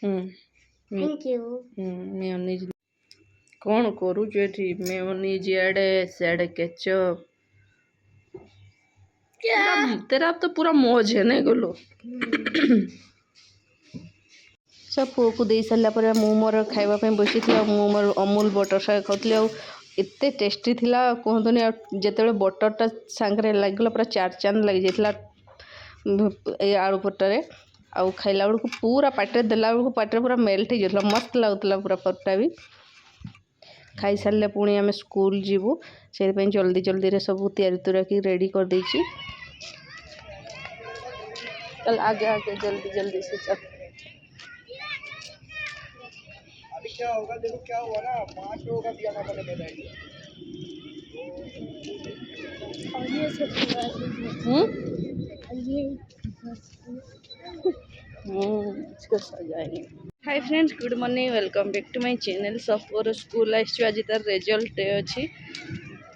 Thank you. Mayonnaise कौन करू जेठी मेयोनीज इआड़े सियाड़े केचप तेरा अब तो पूरा मौज है नहीं गोलो सब पुओ को दे सारा पर मु मोर खाइबा बसी थी मोर अमूल बटर साग खाऊली एते टेस्टी थिला कहतुनि जिते बटरटा सांगे लगला पूरा चार चांद लग जाता आलू परटारे आउ खाइला बेलू पूरा पाटे देला बेलू पाटे पूरा मेल्ट हो जाता मस्त लगुला पूरा परटा भी खाई सारे पुणी आम स्कूल जीवु से जल्दी जल्दी सब तैयारी की रेडी कर देछि चल आगे आगे जल्दी जल्दी से चल अभी क्या होगा देखो क्या हुआ ना 5 लोगों का दिया था मैंने बैग और ये सब इसको सजाएंगे। Hi friends good morning welcome back to my channel सफर स्कूल आसी आज तार रिजल्ट डे अच्छी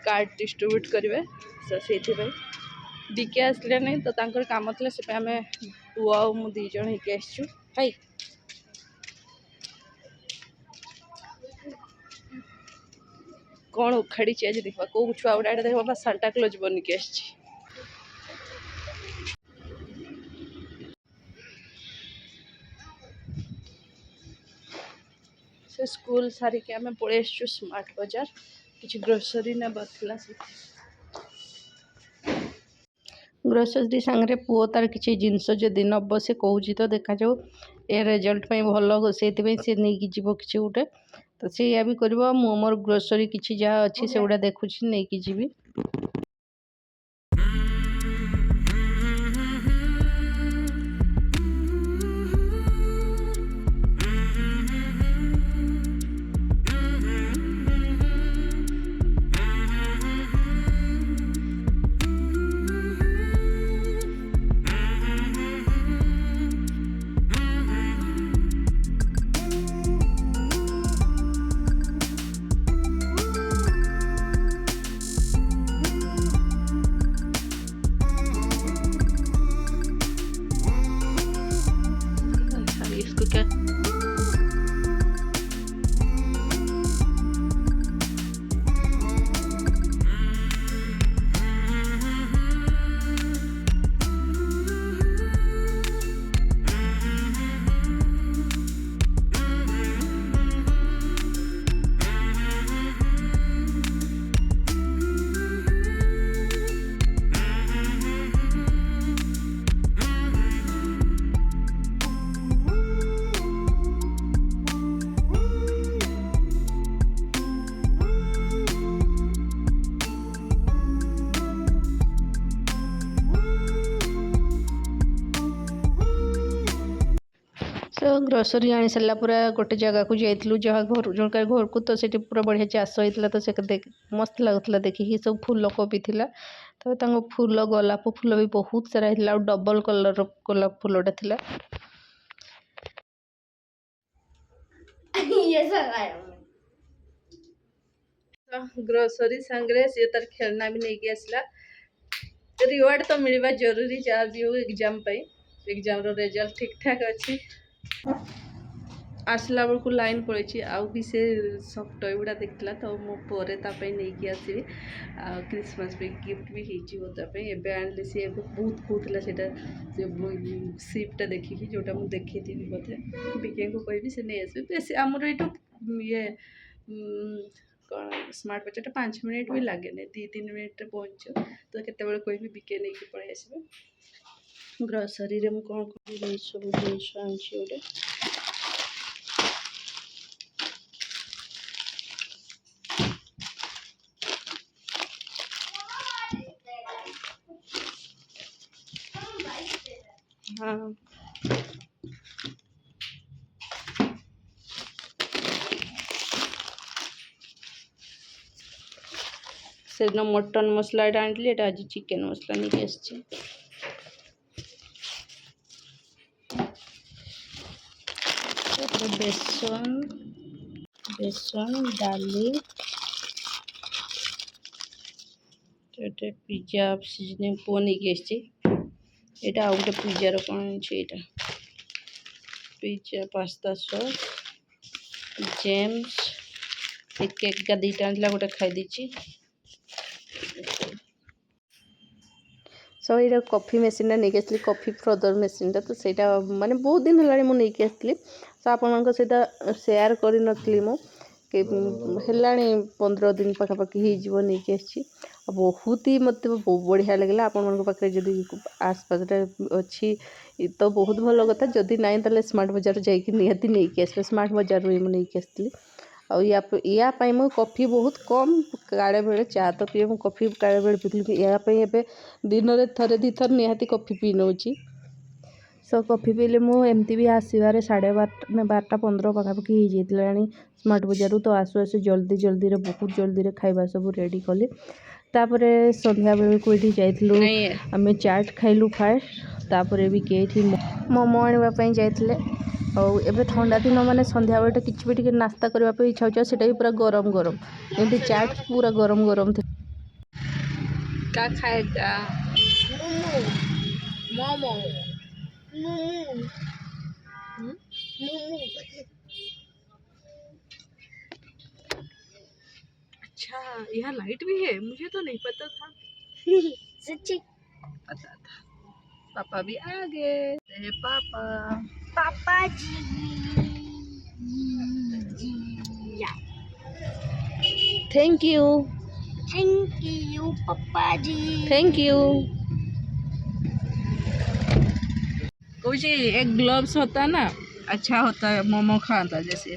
कार्ड डिस्ट्रीब्यूट करेंगे तो से डीके आसले नहीं तो तांकर काम था से आम पुआ और मु दी जन होके आसचु हाय कौन उखाड़ी आज देखा कौ छुआ गुड़ा देखा सांता क्लॉज बनिकी आसची से स्कूल सारिके आम पलि आसचु स्मार्ट बाजार किसी ग्रोसरी नेबार से ग्रोसरी सांगे पुओ तार किसी जिनस जदि नब से कौच तो देखा जाऊ ए रिजल्ट भल से नहीं जीव कि गोटे तो सी या भी कर मोर ग्रोसरी किसी जहाँ अच्छी से गुड़ा देखुँ नहीं जीवी इसको क्या तो ग्रोसरी आनी सारा पूरा गोटे जगह को जाइलु जहाँ घर जन घर को तो से पूरा बढ़िया चाष होता तो से मस्त लगुला देखिकी सब फूल कोबी थी तो फूल गोलाप फूल भी बहुत सारा होता डबल कलर गोलाप फूलटा था ग्रोसरी सांगे सी तार खेलना भी नहीं आसला रिवार्ड तो मिलवा जरूरी जहाँ भी हो एग्जाम एग्जाम रिजल्ट ठीक ठाक अच्छी आसला बेलू लाइन पड़ी आउ भी से सब टय गुड़ा देखला तो मुझे नहीं आसवि क्रिसमस भी गिफ्ट भी होतापे आनली सी बहुत कहला से सिप्टा देखिकी जोटा मुझे देखी थी बोधे विज्ञा को कहि से नहीं आसबे बेस आमर ये कौन स्मार्ट बाजार 5 मिनट भी लगे नहीं 2-3 मिनट पहुँच तो केत कहि विके नहीं पलि आसबे ग्रोसरी रे कौन कौन सब जिनस आनी गोटे हाँ से दिन मटन मसला आनी आज चिकेन मसला नहीं आसची बेसन बेसन डाली पिज्जा सीजनिंग पुआ नहीं आसची यहाँ आउ गोटे पिज्जार कौन यहाँ pizza pasta sauce James cake का दीटा आनला गोटे खाई दीची सो ये कॉफी मशीन नहीं आसली कॉफी फ्रोदर मशीन तो सहीटा माने बहुत दिन है मुझे आसली सो आपण सेयार कर नी मु है 15 दिन पखापाखि हो नहीं आसी बहुत ही मत बढ़िया लगे आपण पाखे जब आसपास अच्छी तो बहुत भल कथा जदि ना तो स्मार्ट बाजार जाकि नहीं आस स्मार्ट बाजार ही मुझे आसती या मु कॉफी बहुत कम काड़े बेले चा तो पीए मु कॉफी काड़े बेले पीती यापे दिन में थरे दी थर निहाती कॉफी पी नौची सो कॉफी पीले मु एमती भी आसबार 12:15 पखापाखि हो जाता स्मार्ट बाजार तो आसु आसु जल्दी जल्दी रे बहुत जल्दी रे खाइबा सब रेडी कली तापरे संध्या बेले को जाइलु आमे चाट खाइलु फास्ट तापरे भी केठी मोमो आनिबा पई जाइतले और एबे ठंडा दिन माने संध्या बेले किछि भी टिके नास्ता करबा पे इच्छा होचा सेटा भी पूरा गरम गरम एमती चाट पूरा गरम गरम थे का खाएगा मोमो अच्छा यहाँ लाइट भी है मुझे तो नहीं पता था सच्ची पता था पापा भी आ गए पापा पापा जी थैंक यू पापा जी थैंक यू कुछ एक ग्लव्स होता है ना अच्छा होता है मोमो खाता जैसे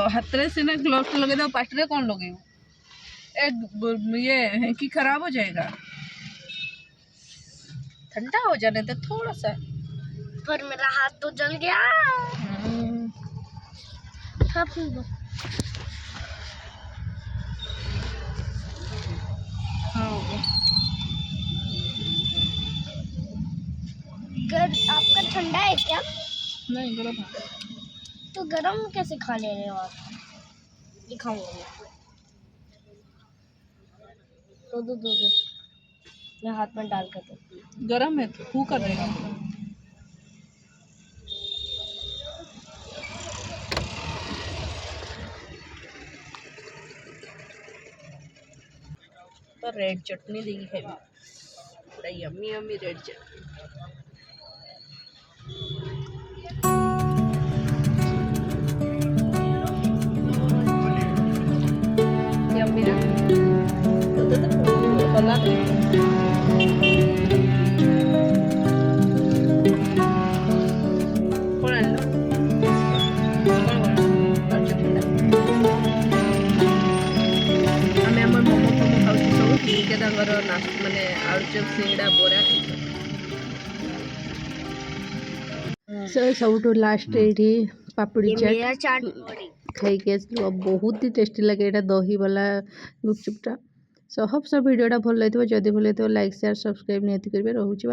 हाथ से ना ग्लव्स लगे तो पार्टी कौन लगे ये कि खराब हो जाएगा ठंडा हो जाने तो थोड़ा सा पर मेरा हाथ तो जल गया आपका ठंडा है क्या नहीं गरम है तो गरम कैसे खा ले रहे हो आप ये खाऊंगा मैं दो मैं हाथ में डाल कर दो गरम है तो कर देगा तो रेड चटनी देगी खाई पूरा यम्मी यम्मी रेड चटनी यम्मी ना तो बना दे माने आलुचप सिंगड़ा बोरा सब लास्ट ये पापड़ी चाट खाई बहुत ही टेस्टी लगे दही वाला गुपचुपटा सब वीडियोटा भल लगे जदि भल लगे लाइक शेयर सब्सक्राइब निहाती करेंगे रोचे।